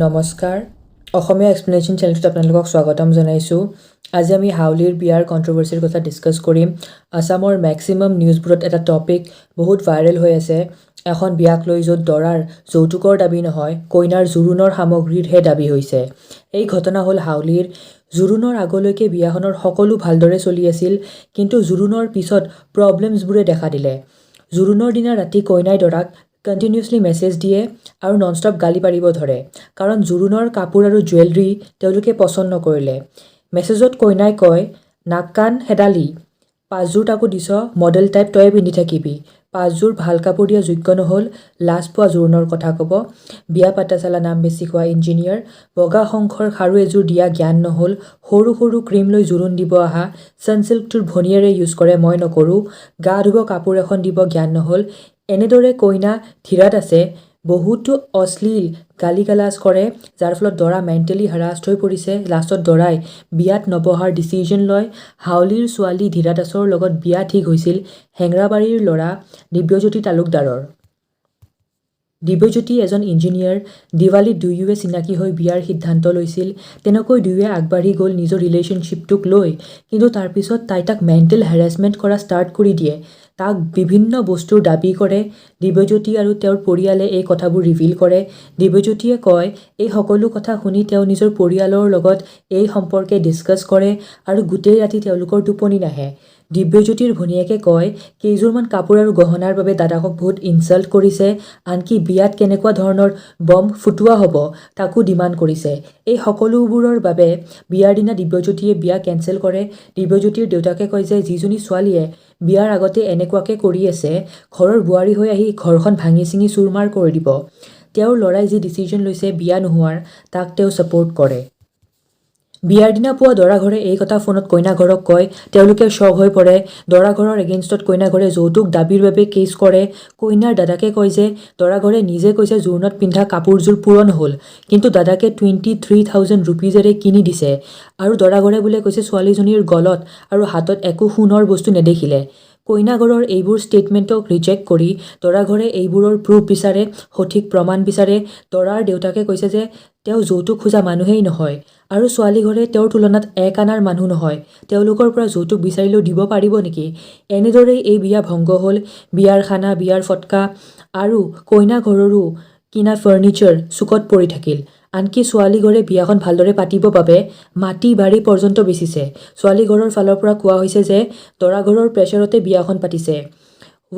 নমস্কাৰ অসমীয়া এক্সপ্লেনেশ্যন চেনেলটোত আপোনালোকক স্বাগতম জনাইছোঁ। আজি আমি হাউলিৰ বিয়াৰ কণ্ট্ৰভাৰ্চিৰ কথা ডিছকাছ কৰিম। আছামৰ মেক্সিমাম নিউজবোৰত এটা টপিক বহুত ভাইৰেল হৈ আছে, এখন বিয়াক লৈ য'ত দৰাৰ যৌতুকৰ দাবী নহয়, কইনাৰ জোৰোণৰ সামগ্ৰীৰহে দাবী হৈছে। এই ঘটনা হ'ল হাউলিৰ। জোৰোণৰ আগলৈকে বিয়াখনৰ সকলো ভালদৰে চলি আছিল, কিন্তু জোৰোণৰ পিছত প্ৰব্লেমছবোৰে দেখা দিলে। জোৰোণৰ দিনা ৰাতি কইনাই দৰাক কণ্টিনিউছলি মেছেজ দিয়ে আৰু ননষ্টপ গালি পাৰিব ধৰে, কাৰণ জোৰোণৰ কাপোৰ আৰু জুৱেলাৰী তেওঁলোকে পচন্দ নকৰিলে। মেছেজত কইনাই কয়, নাক কাণ হেদালি, 5যোৰ তাকো দিছ, মডেল টাইপ তয়ে পিন্ধি থাকিবি, 5যোৰ ভাল কাপোৰ দিয়া যোগ্য নহ'ল, লাজ পোৱা জোৰোণৰ কথা ক'ব। বিয়া পাতা চালা নাম বেছি খোৱা ইঞ্জিনিয়াৰ, বগা শংখৰ খাৰু এযোৰ দিয়া জ্ঞান নহ'ল, সৰু সৰু ক্ৰীম লৈ জোৰোণ দিব আহা, ছানচিল্কটোৰ ভনীয়েৰে ইউজ কৰে মই নকৰোঁ, গা ধুব কাপোৰ এখন দিব জ্ঞান নহ'ল। এনেদৰে কইনা ধীৰাত আছে, বহুতো অশ্লীল গালি গালাজ কৰে, যাৰ ফলত দৰা মেণ্টেলি হাৰাষ্ট হৈ পৰিছে। লাষ্টত দৰাই বিয়াত নবহাৰ ডিচিজন লয়। হাউলিৰ ছোৱালী ধীৰা দাসৰ লগত বিয়া ঠিক হৈছিল হেঙৰাবাৰীৰ ল'ৰা দিব্যজ্যোতি তালুকদাৰৰ। দিব্যজ্যোতি এজন ইঞ্জিনিয়াৰ। দিৱালীত দুয়োৱে চিনাকি হৈ বিয়াৰ সিদ্ধান্ত লৈছিল। তেনেকৈ দুয়োৱে আগবাঢ়ি গ'ল নিজৰ ৰিলেশ্যনশ্বিপটোক লৈ, কিন্তু তাৰপিছত তাক মেণ্টেল হেৰাছমেণ্ট কৰা ষ্টাৰ্ট কৰি দিয়ে। তাক বিভিন্ন বস্তুৰ দাবী কৰে। দিব্যজ্যোতি আৰু তেওঁৰ পৰিয়ালে এই কথাবোৰ ৰিভিল কৰে। দিব্যজ্যোতিয়ে কয়, এই সকলো কথা শুনি তেওঁ নিজৰ পৰিয়ালৰ লগত এই সম্পৰ্কে ডিছকাছ কৰে আৰু গোটেই ৰাতি তেওঁলোকৰ টোপনি নাহে। দিব্যজ্যোতিৰ ভনীয়েকে কয়, কেইযোৰমান কাপোৰ আৰু গহনাৰ বাবে দাদাকক বহুত ইনচাল্ট কৰিছে, আনকি বিয়াত কেনেকুৱা ধৰণৰ বম্ব ফুটোৱা হ'ব তাকো ডিমাণ্ড কৰিছে। এই সকলোবোৰৰ বাবে বিয়াৰ দিনা দিব্যজ্যোতিয়ে বিয়া কেঞ্চেল কৰে। দিব্যজ্যোতিৰ দেউতাকে কয় যে যিজনী ছোৱালীয়ে বিয়াৰ আগতে এনেকুৱাকে কৰি আছে, ঘৰৰ বোৱাৰী হৈ আহি ঘৰখন ভাঙি চিঙি চুৰমাৰ কৰি দিব। তেওঁৰ ল'ৰাই যি ডিচিজন লৈছে বিয়া নোহোৱাৰ, তাক তেওঁ ছাপোৰ্ট কৰে। বিয়াৰ দিনা পুৱা দৰা ঘৰে এই কথা ফোনত কইনা ঘৰক কয়। তেওঁলোকে শ্বক হৈ পৰে। দৰা ঘৰৰ এগেইনষ্টত কইনা ঘৰে যৌতুক দাবীৰ বাবে কেছ কৰে। কইনাৰ দাদাকে কয় যে দৰা ঘৰে নিজে কৈছে জোৰোণত পিন্ধা কাপোৰযোৰ পূৰণ হ'ল, কিন্তু দাদাকে 23,000 ৰুপিজেৰে কিনি দিছে, আৰু দৰা ঘৰে বোলে কৈছে ছোৱালীজনীৰ গলত আৰু হাতত একো সোণৰ বস্তু নেদেখিলে। কইনা ঘৰৰ এইবোৰ ষ্টেটমেণ্টক ৰিজেক্ট কৰি দৰা ঘৰে এইবোৰৰ প্ৰুফ বিচাৰে, সঠিক প্ৰমাণ বিচাৰে। দৰাৰ দেউতাকে কৈছে যে তেওঁ যৌতুক খোজা মানুহেই নহয়, আৰু ছোৱালী ঘৰে তেওঁৰ তুলনাত এক আনাৰ মানুহ নহয়, তেওঁলোকৰ পৰা যৌতুক বিচাৰিলেও দিব পাৰিব নেকি? এনেদৰেই এই বিয়া ভংগ হ'ল। বিয়াৰ খানা, বিয়াৰ ফটকা আৰু কইনা ঘৰৰো কিনা ফাৰ্নিচাৰ চুকত পৰি থাকিল। আনকি ছোৱালী ঘৰে বিয়াখন ভালদৰে পাতিব বাবে মাটি বাৰী পৰ্যন্ত বেচিছে। ছোৱালী ঘৰৰ ফালৰ পৰা কোৱা হৈছে যে দৰা ঘৰৰ প্ৰেছাৰতে বিয়াখন পাতিছে,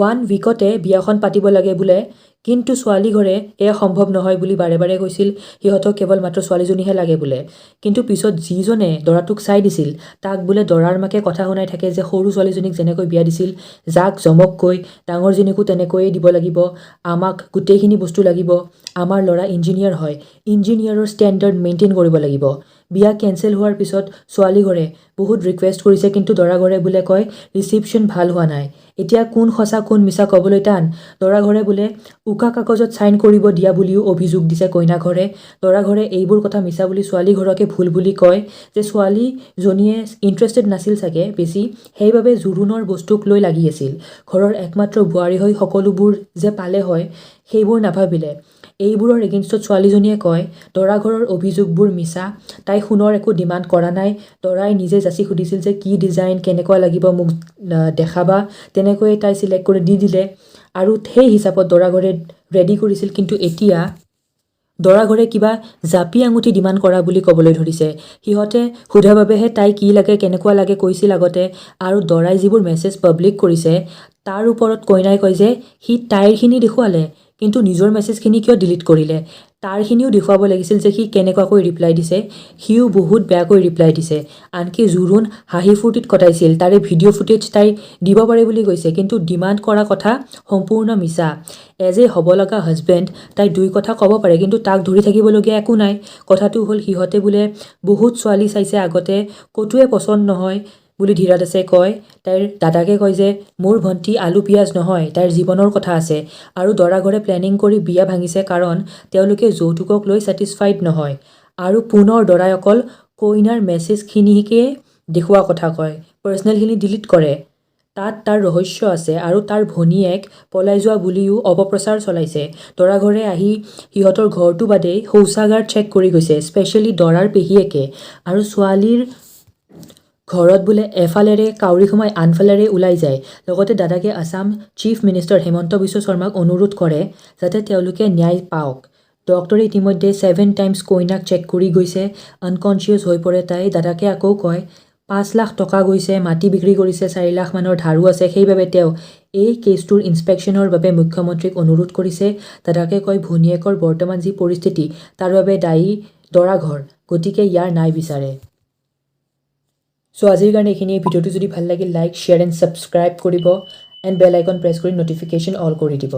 1 উইকতে বিয়াখন পাতিব লাগে বোলে, কিন্তু ছোৱালী ঘৰে এয়া সম্ভৱ নহয় বুলি বাৰে বাৰে কৈছিল। সিহঁতক কেৱল মাত্ৰ ছোৱালীজনীহে লাগে বোলে। কিন্তু পিছত যিজনে দৰাটোক চাই দিছিল, তাক বোলে দৰাৰ মাকে কথা শুনাই থাকে যে সৰু ছোৱালীজনীক যেনেকৈ বিয়া দিছিল, যাক জমককৈ, ডাঙৰজনীকো তেনেকৈয়ে দিব লাগিব, আমাক গোটেইখিনি বস্তু লাগিব, আমাৰ ল'ৰা ইঞ্জিনিয়াৰ হয়, ইঞ্জিনিয়াৰৰ ষ্টেণ্ডাৰ্ড মেইনটেইন কৰিব লাগিব। বিয়া কেঞ্চেল হোৱাৰ পিছত ছোৱালী ঘৰে বহুত ৰিকুৱেষ্ট কৰিছে, কিন্তু দৰা ঘৰে বোলে কয় ৰিচিপশ্যন ভাল হোৱা নাই। এতিয়া কোন সঁচা কোন মিছা ক'বলৈ টান। দৰা ঘৰে বোলে উকা কাগজত চাইন কৰিব দিয়া বুলিও অভিযোগ দিছে কইনা ঘৰে। দৰা ঘৰে এইবোৰ কথা মিছা বুলি ছোৱালী ঘৰকে ভুল বুলি কয়, যে ছোৱালীজনীয়ে ইণ্টাৰেষ্টেড নাছিল চাগে বেছি, সেইবাবে জোৰোণৰ বস্তুক লৈ লাগি আছিল। ঘৰৰ একমাত্ৰ বোৱাৰী হৈ সকলোবোৰ যে পালে হয়, সেইবোৰ নাভাবিলে। এইবোৰৰ এগেইনষ্টত ছোৱালীজনীয়ে কয়, দৰা ঘৰৰ অভিযোগবোৰ মিছা, তাই সোণৰ একো ডিমাণ্ড কৰা নাই। দৰাই নিজে যাচি সুধিছিল যে কি ডিজাইন কেনেকুৱা লাগিব মোক দেখাবা, তেনেকৈয়ে তাই চিলেক্ট কৰি দি দিলে, আৰু সেই হিচাপত দৰা ঘৰে ৰেডি কৰিছিল। কিন্তু এতিয়া দৰা ঘৰে কিবা জাপি আঙুঠি ডিমাণ্ড কৰা বুলি ক'বলৈ ধৰিছে। সিহঁতে সোধা বাবেহে তাই কি লাগে কেনেকুৱা লাগে কৈছিল আগতে, আৰু দৰাই যিবোৰ মেছেজ পাব্লিক কৰিছে তাৰ ওপৰত কইনাই কয় যে সি তাইৰখিনি দেখুৱালে, কিন্তু নিজৰ মেছেজখিনি কিয় ডিলিট কৰিলে? তাৰখিনিও দেখুৱাব লাগিছিল যে সি কেনেকুৱাকৈ ৰিপ্লাই দিছে। সিও বহুত বেয়াকৈ ৰিপ্লাই দিছে। আনকি জোৰোণ হাঁহি ফূৰ্তিত কটাইছিল, তাৰে ভিডিঅ' ফুটেজ তাই দিব পাৰে বুলি কৈছে, কিন্তু ডিমাণ্ড কৰা কথা সম্পূৰ্ণ মিছা। এজ এ হ'ব লগা হাজবেণ্ড তাই দুই কথা ক'ব পাৰে, কিন্তু তাক ধৰি থাকিবলগীয়া একো নাই। কথাটো হ'ল সিহঁতে বোলে বহুত ছোৱালী চাইছে আগতে, ক'তোৱে পচন্দ নহয় বুলি ধীৰা দাসে কয়। তাইৰ দাদাকে কয় যে মোৰ ভণ্টি আলু পিঁয়াজ নহয়, তাইৰ জীৱনৰ কথা আছে, আৰু দৰা ঘৰে প্লেনিং কৰি বিয়া ভাঙিছে কাৰণ তেওঁলোকে যৌতুকক লৈ ছেটিছফাইড নহয়। আৰু পুনৰ দৰাই অকল কইনাৰ মেছেজখিনিকে দেখুওৱা কথা কয়, পাৰ্চনেলখিনি ডিলিট কৰে। তাত তাৰ ৰহস্য আছে আৰু তাৰ ভনীয়েক পলাই যোৱা বুলিও অপপ্ৰচাৰ চলাইছে। দৰাঘৰে আহি সিহঁতৰ ঘৰটো বাদেই শৌচাগাৰ চেক কৰি গৈছে, স্পেচিয়েলি দৰাৰ পেহীয়েকে। আৰু ছোৱালীৰ ঘৰত বোলে এফালেৰে কাউৰী সোমাই আনফালেৰে ওলাই যায়। লগতে দাদাকে আছাম চিফ মিনিষ্টাৰ হেমন্ত বিশ্ব শৰ্মাক অনুৰোধ কৰে যাতে তেওঁলোকে ন্যায় পাওক। ডক্টৰে ইতিমধ্যে 7 টাইমছ কইনাক চেক কৰি গৈছে, আনকনচিয়াছ হৈ পৰে তাই। দাদাকে আকৌ কয় 5 লাখ টকা গৈছে, মাটি বিক্ৰী কৰিছে, 4 লাখ মানৰ ধাৰো আছে, সেইবাবে তেওঁ এই কেছটোৰ ইনস্পেকশ্যনৰ বাবে মুখ্যমন্ত্ৰীক অনুৰোধ কৰিছে। দাদাকে কয় ভনীয়েকৰ বৰ্তমান যি পৰিস্থিতি তাৰ বাবে দায়ী দৰাঘৰ, গতিকে ইয়াৰ ন্যায় বিচাৰে। চ' আজিৰ কাৰণে এইখিনিয়ে। ভিডিঅ'টো যদি ভাল লাগিল লাইক, শ্বেয়াৰ এণ্ড ছাবস্ক্ৰাইব কৰিব এণ্ড বেল আইকন প্ৰেছ কৰি নটিফিকেশ্যন অল কৰি দিব।